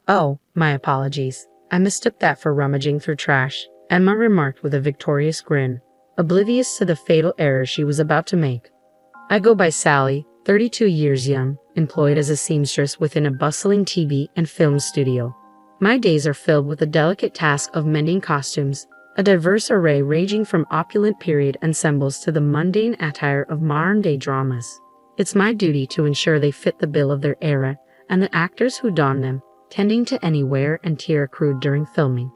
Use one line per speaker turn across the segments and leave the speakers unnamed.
Oh, my apologies. I mistook that for rummaging through trash, Emma remarked with a victorious grin, oblivious to the fatal error she was about to make. I go by Sally, 32 years young, employed as a seamstress within a bustling TV and film studio. My days are filled with the delicate task of mending costumes, a diverse array ranging from opulent period ensembles to the mundane attire of modern-day dramas. It's my duty to ensure they fit the bill of their era and the actors who don them, tending to any wear and tear accrued during filming.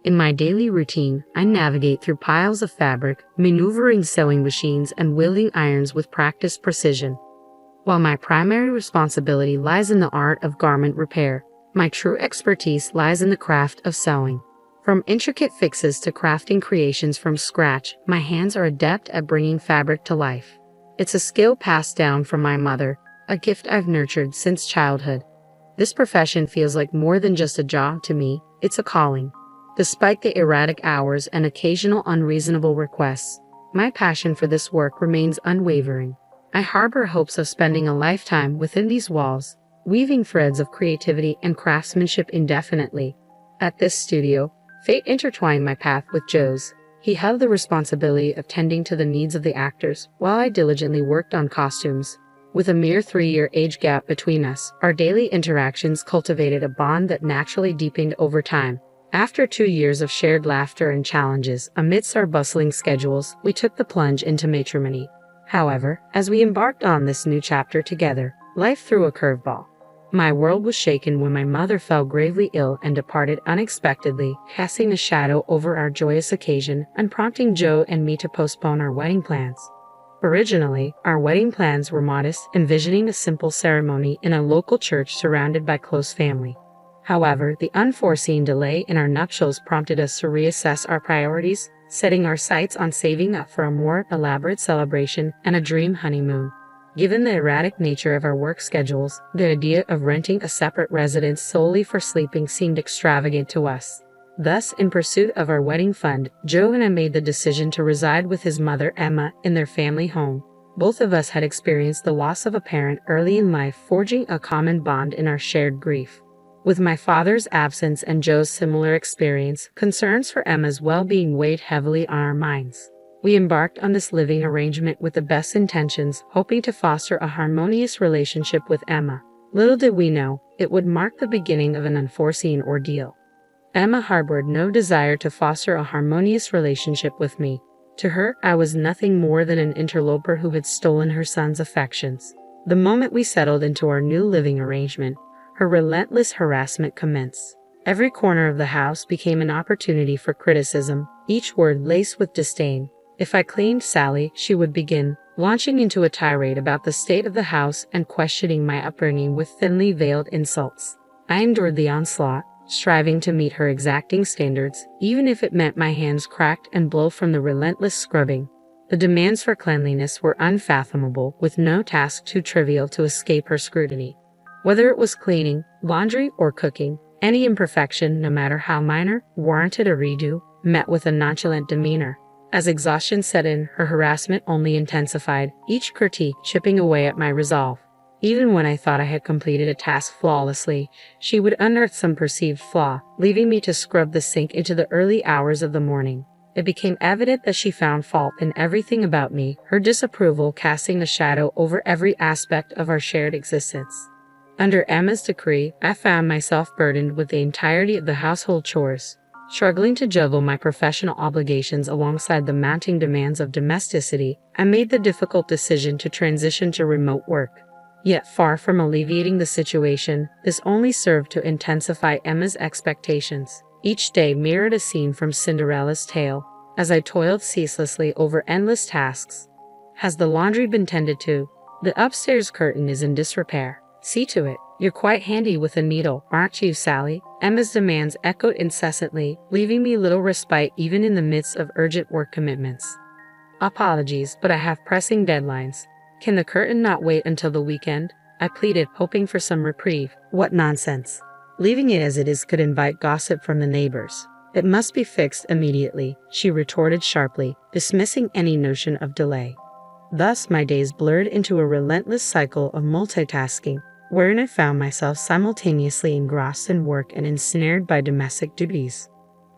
In my daily routine, I navigate through piles of fabric, maneuvering sewing machines and wielding irons with practiced precision. While my primary responsibility lies in the art of garment repair, my true expertise lies in the craft of sewing. From intricate fixes to crafting creations from scratch, my hands are adept at bringing fabric to life. It's a skill passed down from my mother, a gift I've nurtured since childhood. This profession feels like more than just a job to me, it's a calling. Despite the erratic hours and occasional unreasonable requests, my passion for this work remains unwavering. I harbor hopes of spending a lifetime within these walls, weaving threads of creativity and craftsmanship indefinitely. At this studio, fate intertwined my path with Joe's. He held the responsibility of tending to the needs of the actors, while I diligently worked on costumes. With a mere 3-year age gap between us, our daily interactions cultivated a bond that naturally deepened over time. After 2 years of shared laughter and challenges amidst our bustling schedules, we took the plunge into matrimony. However, as we embarked on this new chapter together, life threw a curveball. My world was shaken when my mother fell gravely ill and departed unexpectedly, casting a shadow over our joyous occasion and prompting Joe and me to postpone our wedding plans. Originally, our wedding plans were modest, envisioning a simple ceremony in a local church surrounded by close family. However, the unforeseen delay in our nuptials prompted us to reassess our priorities, setting our sights on saving up for a more elaborate celebration and a dream honeymoon. Given the erratic nature of our work schedules, the idea of renting a separate residence solely for sleeping seemed extravagant to us. Thus, in pursuit of our wedding fund, Joe and I made the decision to reside with his mother, Emma, in their family home. Both of us had experienced the loss of a parent early in life, forging a common bond in our shared grief. With my father's absence and Joe's similar experience, concerns for Emma's well-being weighed heavily on our minds. We embarked on this living arrangement with the best intentions, hoping to foster a harmonious relationship with Emma. Little did we know, it would mark the beginning of an unforeseen ordeal. Emma harbored no desire to foster a harmonious relationship with me. To her, I was nothing more than an interloper who had stolen her son's affections. The moment we settled into our new living arrangement, her relentless harassment commenced. Every corner of the house became an opportunity for criticism, each word laced with disdain. If I claimed Sally, she would begin, launching into a tirade about the state of the house and questioning my upbringing with thinly veiled insults. I endured the onslaught, striving to meet her exacting standards, even if it meant my hands cracked and blue from the relentless scrubbing. The demands for cleanliness were unfathomable, with no task too trivial to escape her scrutiny. Whether it was cleaning, laundry, or cooking, any imperfection, no matter how minor, warranted a redo, met with a nonchalant demeanor. As exhaustion set in, her harassment only intensified, each critique chipping away at my resolve. Even when I thought I had completed a task flawlessly, she would unearth some perceived flaw, leaving me to scrub the sink into the early hours of the morning. It became evident that she found fault in everything about me, her disapproval casting a shadow over every aspect of our shared existence. Under Emma's decree, I found myself burdened with the entirety of the household chores. Struggling to juggle my professional obligations alongside the mounting demands of domesticity, I made the difficult decision to transition to remote work. Yet far from alleviating the situation, this only served to intensify Emma's expectations. Each day mirrored a scene from Cinderella's tale, as I toiled ceaselessly over endless tasks. Has the laundry been tended to? The upstairs curtain is in disrepair. See to it. You're quite handy with a needle, aren't you, Sally? Emma's demands echoed incessantly, leaving me little respite even in the midst of urgent work commitments. Apologies, but I have pressing deadlines. Can the curtain not wait until the weekend? I pleaded, hoping for some reprieve. What nonsense. Leaving it as it is could invite gossip from the neighbors. It must be fixed immediately, she retorted sharply, dismissing any notion of delay. Thus my days blurred into a relentless cycle of multitasking, wherein I found myself simultaneously engrossed in work and ensnared by domestic duties.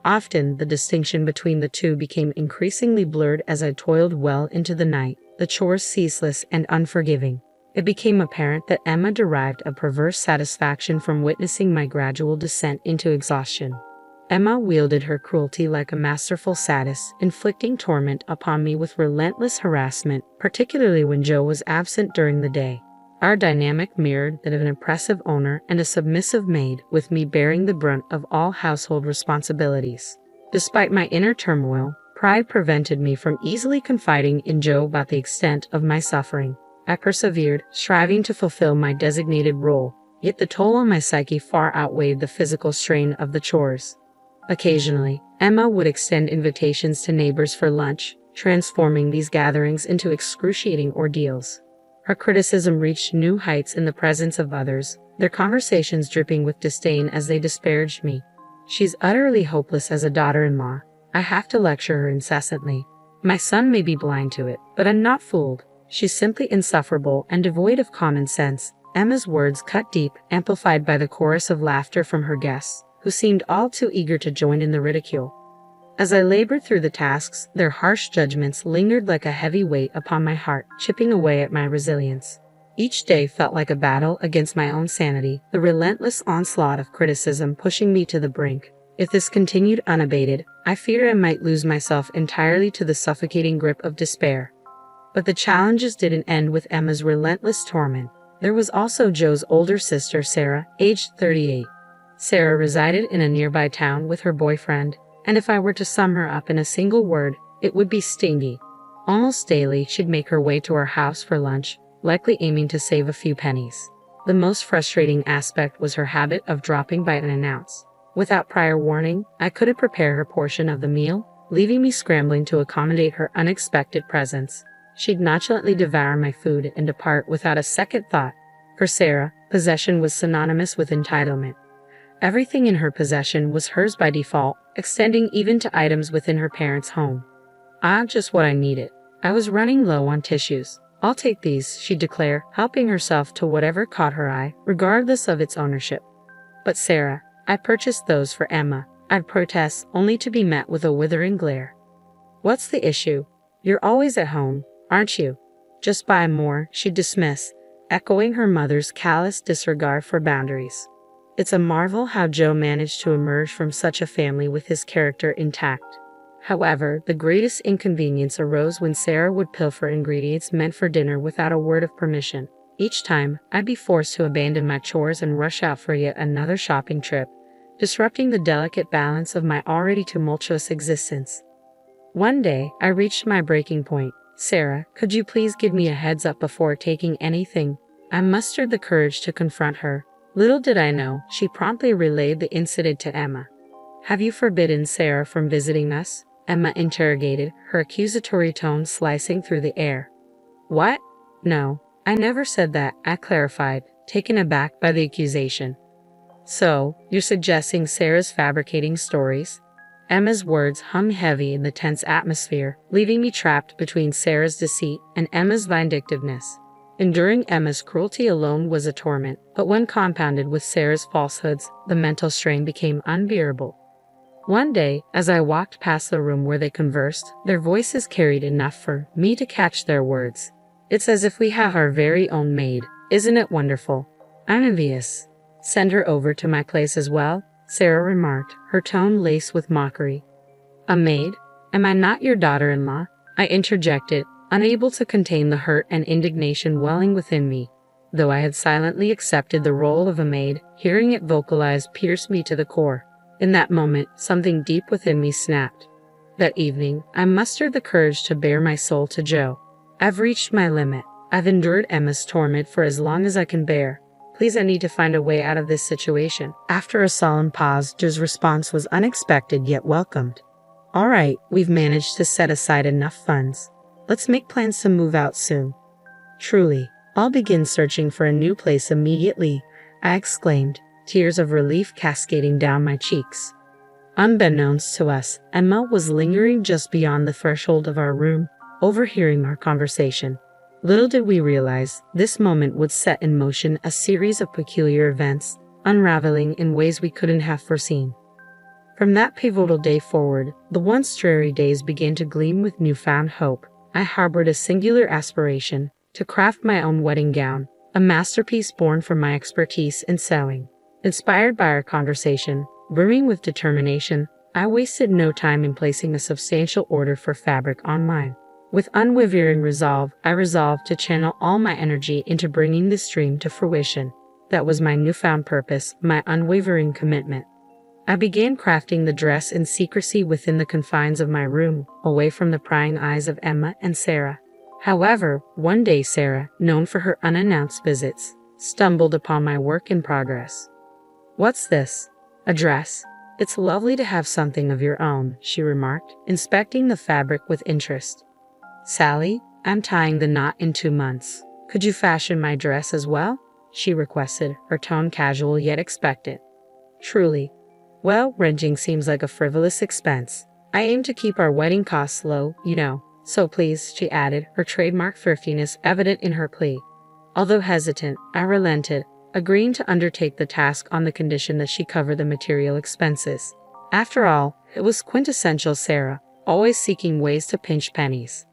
Often, the distinction between the two became increasingly blurred as I toiled well into the night, the chores ceaseless and unforgiving. It became apparent that Emma derived a perverse satisfaction from witnessing my gradual descent into exhaustion. Emma wielded her cruelty like a masterful sadist, inflicting torment upon me with relentless harassment, particularly when Joe was absent during the day. Our dynamic mirrored that of an oppressive owner and a submissive maid, with me bearing the brunt of all household responsibilities. Despite my inner turmoil, pride prevented me from easily confiding in Joe about the extent of my suffering. I persevered, striving to fulfill my designated role, yet the toll on my psyche far outweighed the physical strain of the chores. Occasionally, Emma would extend invitations to neighbors for lunch, transforming these gatherings into excruciating ordeals. Her criticism reached new heights in the presence of others, their conversations dripping with disdain as they disparaged me. She's utterly hopeless as a daughter-in-law. I have to lecture her incessantly. My son may be blind to it, but I'm not fooled. She's simply insufferable and devoid of common sense. Emma's words cut deep, amplified by the chorus of laughter from her guests, who seemed all too eager to join in the ridicule. As I labored through the tasks, their harsh judgments lingered like a heavy weight upon my heart, chipping away at my resilience. Each day felt like a battle against my own sanity, the relentless onslaught of criticism pushing me to the brink. If this continued unabated, I feared I might lose myself entirely to the suffocating grip of despair. But the challenges didn't end with Emma's relentless torment. There was also Joe's older sister, Sarah, aged 38. Sarah resided in a nearby town with her boyfriend, and if I were to sum her up in a single word, it would be stingy. Almost daily, she'd make her way to our house for lunch, likely aiming to save a few pennies. The most frustrating aspect was her habit of dropping by unannounced. Without prior warning, I couldn't prepare her portion of the meal, leaving me scrambling to accommodate her unexpected presence. She'd nonchalantly devour my food and depart without a second thought. For Sarah, possession was synonymous with entitlement. Everything in her possession was hers by default, extending even to items within her parents' home. Just what I needed. I was running low on tissues. I'll take these, she'd declare, helping herself to whatever caught her eye, regardless of its ownership. But Sarah, I purchased those for Emma, I'd protest, only to be met with a withering glare. What's the issue? You're always at home, aren't you? Just buy more, she'd dismiss, echoing her mother's callous disregard for boundaries. It's a marvel how Joe managed to emerge from such a family with his character intact. However, the greatest inconvenience arose when Sarah would pilfer ingredients meant for dinner without a word of permission. Each time, I'd be forced to abandon my chores and rush out for yet another shopping trip, disrupting the delicate balance of my already tumultuous existence. One day, I reached my breaking point. Sarah, could you please give me a heads up before taking anything? I mustered the courage to confront her. Little did I know, she promptly relayed the incident to Emma. Have you forbidden Sarah from visiting us? Emma interrogated, her accusatory tone slicing through the air. What? No, I never said that, I clarified, taken aback by the accusation. So, you're suggesting Sarah's fabricating stories? Emma's words hung heavy in the tense atmosphere, leaving me trapped between Sarah's deceit and Emma's vindictiveness. Enduring Emma's cruelty alone was a torment, but when compounded with Sarah's falsehoods, the mental strain became unbearable. One day, as I walked past the room where they conversed, their voices carried enough for me to catch their words. It's as if we have our very own maid. Isn't it wonderful? I'm envious. Send her over to my place as well, Sarah remarked, her tone laced with mockery. A maid? Am I not your daughter-in-law? I interjected, unable to contain the hurt and indignation welling within me. Though I had silently accepted the role of a maid, hearing it vocalized pierced me to the core. In that moment, something deep within me snapped. That evening, I mustered the courage to bare my soul to Joe. I've reached my limit. I've endured Emma's torment for as long as I can bear. Please, I need to find a way out of this situation. After a solemn pause, Joe's response was unexpected yet welcomed. All right, we've managed to set aside enough funds. Let's make plans to move out soon. Truly, I'll begin searching for a new place immediately, I exclaimed, tears of relief cascading down my cheeks. Unbeknownst to us, Emma was lingering just beyond the threshold of our room, overhearing our conversation. Little did we realize this moment would set in motion a series of peculiar events, unraveling in ways we couldn't have foreseen. From that pivotal day forward, the once dreary days began to gleam with newfound hope. I harbored a singular aspiration to craft my own wedding gown, a masterpiece born from my expertise in sewing. Inspired by our conversation, brimming with determination, I wasted no time in placing a substantial order for fabric online. With unwavering resolve, I resolved to channel all my energy into bringing this dream to fruition. That was my newfound purpose, my unwavering commitment. I began crafting the dress in secrecy within the confines of my room, away from the prying eyes of Emma and Sarah. However, one day Sarah, known for her unannounced visits, stumbled upon my work in progress. "What's this? A dress? It's lovely to have something of your own," she remarked, inspecting the fabric with interest. "Sally, I'm tying the knot in 2 months. Could you fashion my dress as well?" she requested, her tone casual yet expectant. "Truly. Well, wrenching seems like a frivolous expense. I aim to keep our wedding costs low, you know. So please," she added, her trademark thriftiness evident in her plea. Although hesitant, I relented, agreeing to undertake the task on the condition that she cover the material expenses. After all, it was quintessential Sarah, always seeking ways to pinch pennies.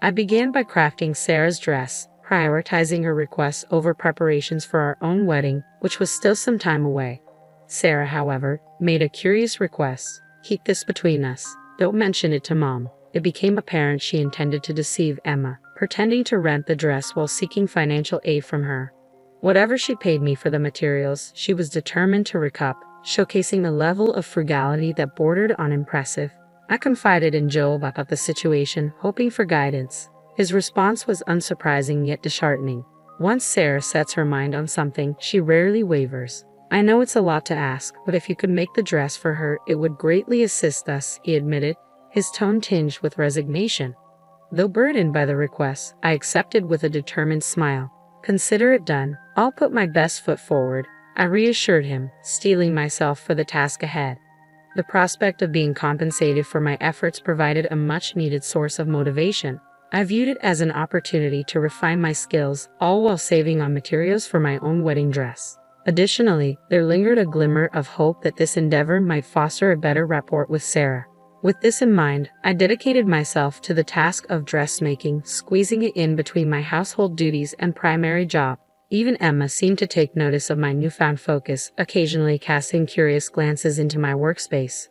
I began by crafting Sarah's dress, prioritizing her requests over preparations for our own wedding, which was still some time away. Sarah, however, made a curious request. "Keep this between us. Don't mention it to Mom." It became apparent she intended to deceive Emma, pretending to rent the dress while seeking financial aid from her. Whatever she paid me for the materials, she was determined to recoup, showcasing a level of frugality that bordered on impressive. I confided in Joe about the situation, hoping for guidance. His response was unsurprising yet disheartening. Once Sarah sets her mind on something, she rarely wavers. "I know it's a lot to ask, but if you could make the dress for her, it would greatly assist us," he admitted, his tone tinged with resignation. Though burdened by the request, I accepted with a determined smile. "Consider it done. I'll put my best foot forward," I reassured him, steeling myself for the task ahead. The prospect of being compensated for my efforts provided a much-needed source of motivation. I viewed it as an opportunity to refine my skills, all while saving on materials for my own wedding dress. Additionally, there lingered a glimmer of hope that this endeavor might foster a better rapport with Sarah. With this in mind, I dedicated myself to the task of dressmaking, squeezing it in between my household duties and primary job. Even Emma seemed to take notice of my newfound focus, occasionally casting curious glances into my workspace.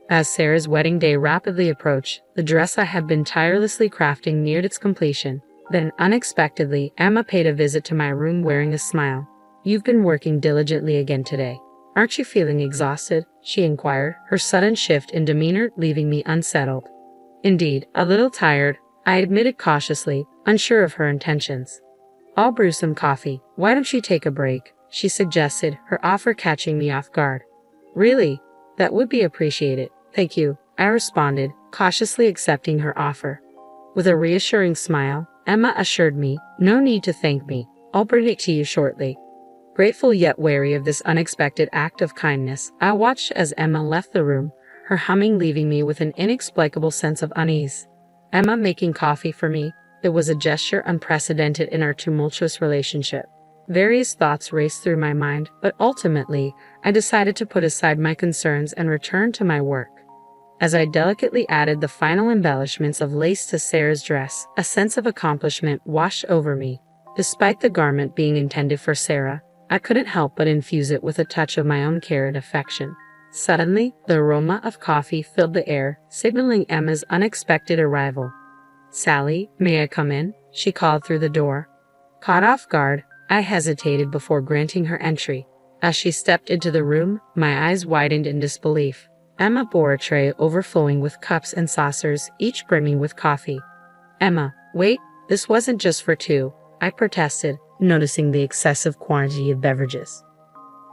As Sarah's wedding day rapidly approached, the dress I had been tirelessly crafting neared its completion. Then, unexpectedly, Emma paid a visit to my room wearing a smile. "You've been working diligently again today. Aren't you feeling exhausted?" she inquired, her sudden shift in demeanor leaving me unsettled. "Indeed, a little tired," I admitted cautiously, unsure of her intentions. "I'll brew some coffee. Why don't you take a break?" she suggested, her offer catching me off guard. "Really? That would be appreciated. Thank you," I responded, cautiously accepting her offer. With a reassuring smile, Emma assured me, "No need to thank me. I'll bring it to you shortly." Grateful yet wary of this unexpected act of kindness, I watched as Emma left the room, her humming leaving me with an inexplicable sense of unease. Emma making coffee for me, it was a gesture unprecedented in our tumultuous relationship. Various thoughts raced through my mind, but ultimately, I decided to put aside my concerns and return to my work. As I delicately added the final embellishments of lace to Sarah's dress, a sense of accomplishment washed over me. Despite the garment being intended for Sarah, I couldn't help but infuse it with a touch of my own care and affection. Suddenly, the aroma of coffee filled the air, signaling Emma's unexpected arrival. "Sally, may I come in?" she called through the door. Caught off guard, I hesitated before granting her entry. As she stepped into the room, my eyes widened in disbelief. Emma bore a tray overflowing with cups and saucers, each brimming with coffee. "Emma, wait, this wasn't just for two," I protested, noticing the excessive quantity of beverages.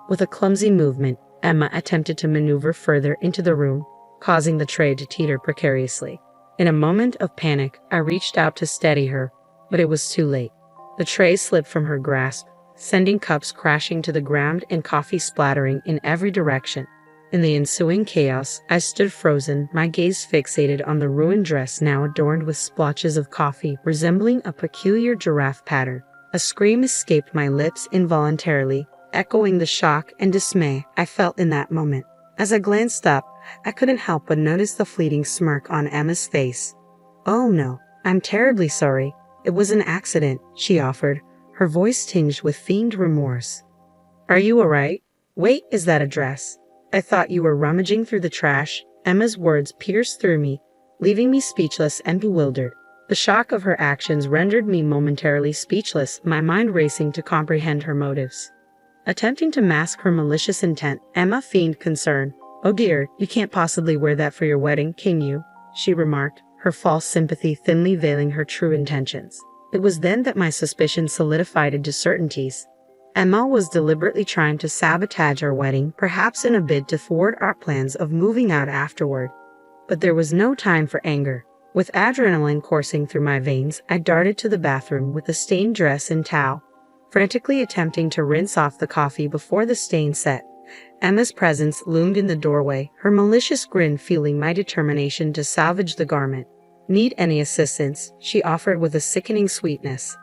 With a clumsy movement, Emma attempted to maneuver further into the room, causing the tray to teeter precariously. In a moment of panic, I reached out to steady her, but it was too late. The tray slipped from her grasp, sending cups crashing to the ground and coffee splattering in every direction. In the ensuing chaos, I stood frozen, my gaze fixated on the ruined dress now adorned with splotches of coffee resembling a peculiar giraffe pattern. A scream escaped my lips involuntarily, echoing the shock and dismay I felt in that moment. As I glanced up, I couldn't help but notice the fleeting smirk on Emma's face. "Oh no, I'm terribly sorry. It was an accident," she offered, her voice tinged with feigned remorse. "Are you alright? Wait, is that a dress? I thought you were rummaging through the trash." Emma's words pierced through me, leaving me speechless and bewildered. The shock of her actions rendered me momentarily speechless, my mind racing to comprehend her motives. Attempting to mask her malicious intent, Emma feigned concern. "Oh dear, you can't possibly wear that for your wedding, can you?" she remarked, her false sympathy thinly veiling her true intentions. It was then that my suspicions solidified into certainties. Emma was deliberately trying to sabotage our wedding, perhaps in a bid to thwart our plans of moving out afterward. But there was no time for anger. With adrenaline coursing through my veins, I darted to the bathroom with a stained dress and towel, frantically attempting to rinse off the coffee before the stain set. Emma's presence loomed in the doorway, her malicious grin fueling my determination to salvage the garment. "Need any assistance?" she offered with a sickening sweetness.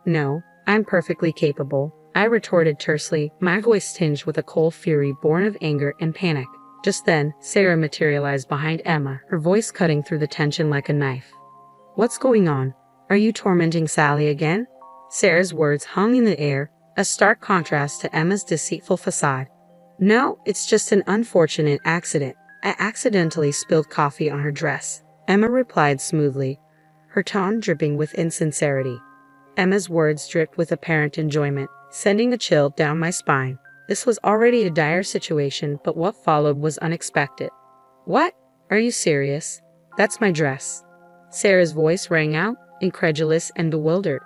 "No, I'm perfectly capable," I retorted tersely, my voice tinged with a cold fury born of anger and panic. Just then, Sarah materialized behind Emma, her voice cutting through the tension like a knife. "What's going on? Are you tormenting Sally again?" Sarah's words hung in the air, a stark contrast to Emma's deceitful facade. "No, it's just an unfortunate accident. I accidentally spilled coffee on her dress," Emma replied smoothly, her tone dripping with insincerity. Emma's words dripped with apparent enjoyment, sending a chill down my spine. This was already a dire situation, but what followed was unexpected. "What? Are you serious? That's my dress." Sarah's voice rang out, incredulous and bewildered.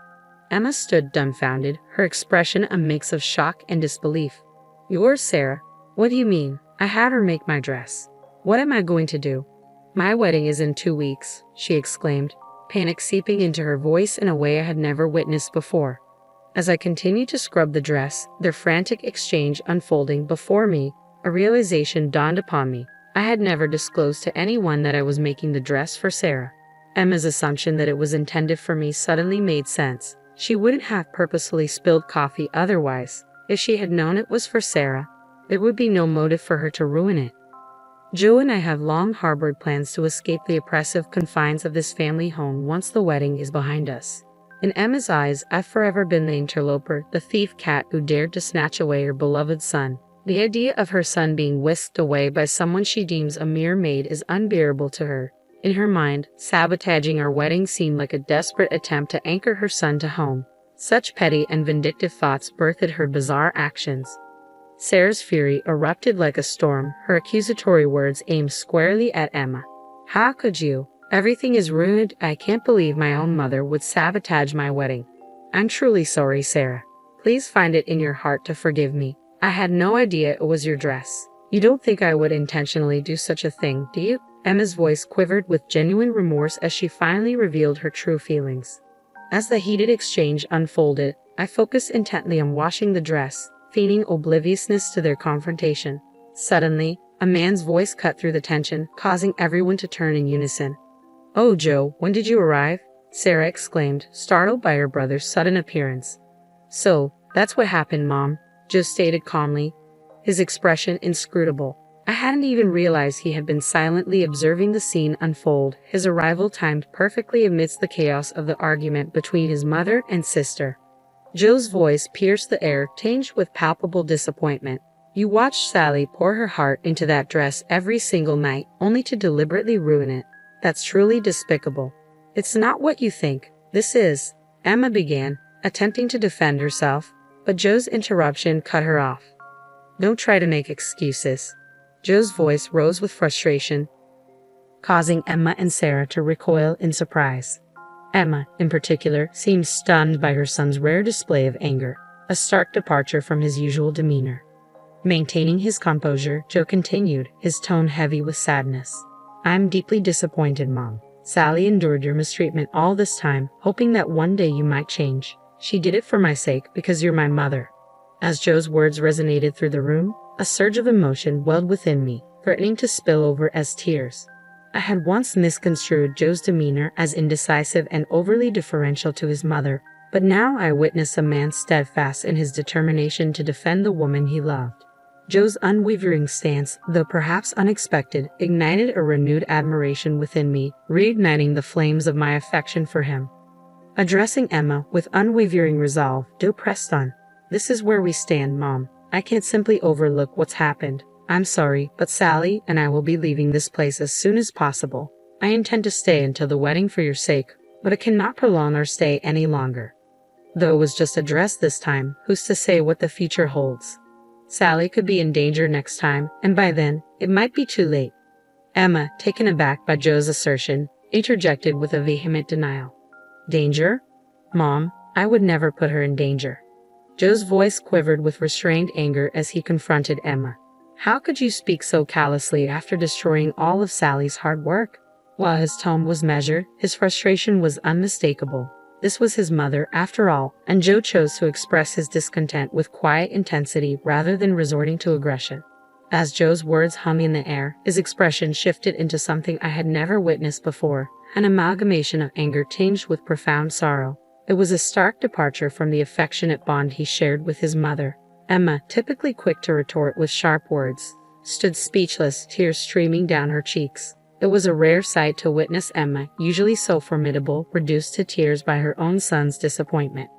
Emma stood dumbfounded, her expression a mix of shock and disbelief. "Yours, Sarah? What do you mean? I had her make my dress. What am I going to do?" "My wedding is in 2 weeks," she exclaimed, panic seeping into her voice in a way I had never witnessed before. As I continued to scrub the dress, their frantic exchange unfolding before me, a realization dawned upon me. I had never disclosed to anyone that I was making the dress for Sarah. Emma's assumption that it was intended for me suddenly made sense. She wouldn't have purposefully spilled coffee otherwise. If she had known it was for Sarah, there would be no motive for her to ruin it. Joe and I have long harbored plans to escape the oppressive confines of this family home once the wedding is behind us. In Emma's eyes, I've forever been the interloper, the thief cat who dared to snatch away her beloved son. The idea of her son being whisked away by someone she deems a mere maid is unbearable to her. In her mind, sabotaging our wedding seemed like a desperate attempt to anchor her son to home. Such petty and vindictive thoughts birthed her bizarre actions. Sarah's fury erupted like a storm, her accusatory words aimed squarely at Emma. "How could you? Everything is ruined. I can't believe my own mother would sabotage my wedding. I'm truly sorry, Sarah. Please find it in your heart to forgive me. I had no idea it was your dress. You don't think I would intentionally do such a thing, do you?" Emma's voice quivered with genuine remorse as she finally revealed her true feelings. As the heated exchange unfolded, I focused intently on washing the dress, feigning obliviousness to their confrontation. Suddenly, a man's voice cut through the tension, causing everyone to turn in unison. "Oh, Joe, when did you arrive?" Sarah exclaimed, startled by her brother's sudden appearance. "So, that's what happened, Mom," Joe stated calmly, his expression inscrutable. I hadn't even realized he had been silently observing the scene unfold, his arrival timed perfectly amidst the chaos of the argument between his mother and sister. Joe's voice pierced the air, tinged with palpable disappointment. "You watched Sally pour her heart into that dress every single night, only to deliberately ruin it. That's truly despicable." "It's not what you think. This is," Emma began, attempting to defend herself, but Joe's interruption cut her off. "Don't try to make excuses." Joe's voice rose with frustration, causing Emma and Sarah to recoil in surprise. Emma, in particular, seemed stunned by her son's rare display of anger, a stark departure from his usual demeanor. Maintaining his composure, Joe continued, his tone heavy with sadness. "I'm deeply disappointed, Mom. Sally endured your mistreatment all this time, hoping that one day you might change. She did it for my sake, because you're my mother." As Joe's words resonated through the room, a surge of emotion welled within me. threatening to spill over as tears. I had once misconstrued Joe's demeanor as indecisive and overly deferential to his mother, but now I witnessed a man steadfast in his determination to defend the woman he loved. Joe's unwavering stance, though perhaps unexpected, ignited a renewed admiration within me, reigniting the flames of my affection for him. Addressing Emma with unwavering resolve, Joe pressed on. "This is where we stand, Mom. I can't simply overlook what's happened. I'm sorry, but Sally and I will be leaving this place as soon as possible. I intend to stay until the wedding for your sake, but I cannot prolong our stay any longer." Though it was just a dress this time, who's to say what the future holds? Sally could be in danger next time, and by then, it might be too late. Emma, taken aback by Joe's assertion, interjected with a vehement denial. "Danger? Mom, I would never put her in danger." Joe's voice quivered with restrained anger as he confronted Emma. "How could you speak so callously after destroying all of Sally's hard work?" While his tone was measured, his frustration was unmistakable. This was his mother, after all, and Joe chose to express his discontent with quiet intensity rather than resorting to aggression. As Joe's words hung in the air, his expression shifted into something I had never witnessed before, an amalgamation of anger tinged with profound sorrow. It was a stark departure from the affectionate bond he shared with his mother. Emma, typically quick to retort with sharp words, stood speechless, tears streaming down her cheeks. It was a rare sight to witness Emma, usually so formidable, reduced to tears by her own son's disappointment.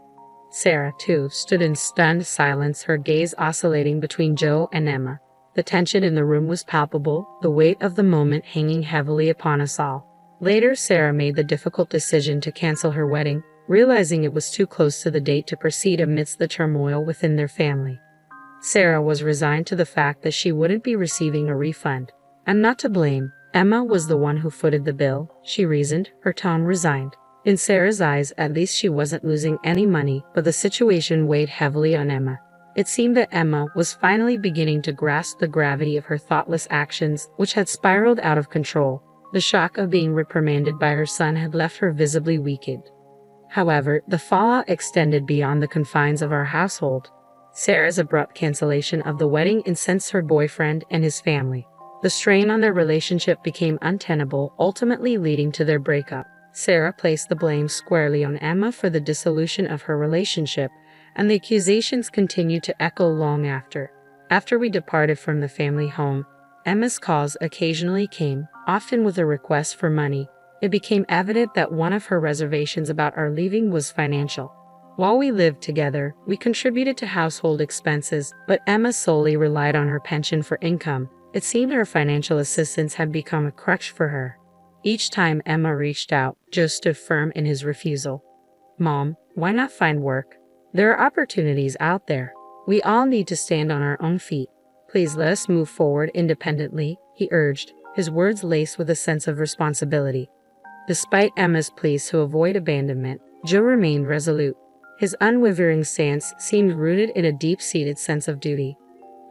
Sarah, too, stood in stunned silence, her gaze oscillating between Joe and Emma. The tension in the room was palpable, the weight of the moment hanging heavily upon us all. Later, Sarah made the difficult decision to cancel her wedding, realizing it was too close to the date to proceed amidst the turmoil within their family. Sarah was resigned to the fact that she wouldn't be receiving a refund. "I'm not to blame. Emma was the one who footed the bill," she reasoned, her tone resigned. In Sarah's eyes, at least she wasn't losing any money, but the situation weighed heavily on Emma. It seemed that Emma was finally beginning to grasp the gravity of her thoughtless actions, which had spiraled out of control. The shock of being reprimanded by her son had left her visibly weakened. However, the fallout extended beyond the confines of our household. Sarah's abrupt cancellation of the wedding incensed her boyfriend and his family. The strain on their relationship became untenable, ultimately leading to their breakup. Sarah placed the blame squarely on Emma for the dissolution of her relationship, and the accusations continued to echo long after. After we departed from the family home, Emma's calls occasionally came, often with a request for money. It became evident that one of her reservations about our leaving was financial. While we lived together, we contributed to household expenses, but Emma solely relied on her pension for income. It seemed her financial assistance had become a crutch for her. Each time Emma reached out, Joe stood firm in his refusal. "Mom, why not find work? There are opportunities out there. We all need to stand on our own feet. Please let us move forward independently," he urged, his words laced with a sense of responsibility. Despite Emma's pleas to avoid abandonment, Joe remained resolute. His unwavering stance seemed rooted in a deep-seated sense of duty.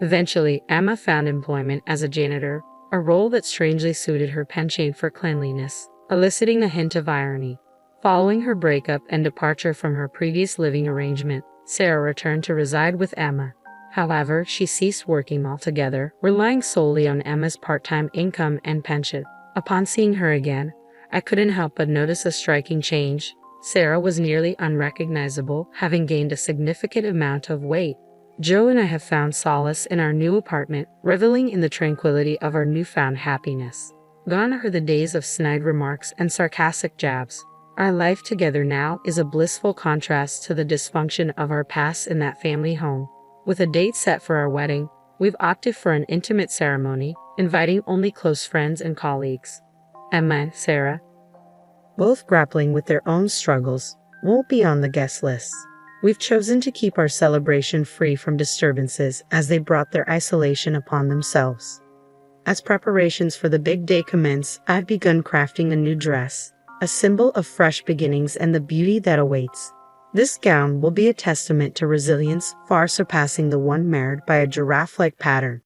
Eventually, Emma found employment as a janitor, a role that strangely suited her penchant for cleanliness, eliciting a hint of irony. Following her breakup and departure from her previous living arrangement, Sarah returned to reside with Emma. However, she ceased working altogether, relying solely on Emma's part-time income and pension. Upon seeing her again, I couldn't help but notice a striking change. Sarah was nearly unrecognizable, having gained a significant amount of weight. Joe and I have found solace in our new apartment, reveling in the tranquility of our newfound happiness. Gone are the days of snide remarks and sarcastic jabs. Our life together now is a blissful contrast to the dysfunction of our past in that family home. With a date set for our wedding, we've opted for an intimate ceremony, inviting only close friends and colleagues. Emma and Sarah, both grappling with their own struggles, won't be on the guest list. We've chosen to keep our celebration free from disturbances as they brought their isolation upon themselves. As preparations for the big day commence, I've begun crafting a new dress, a symbol of fresh beginnings and the beauty that awaits. This gown will be a testament to resilience far surpassing the one marred by a giraffe-like pattern.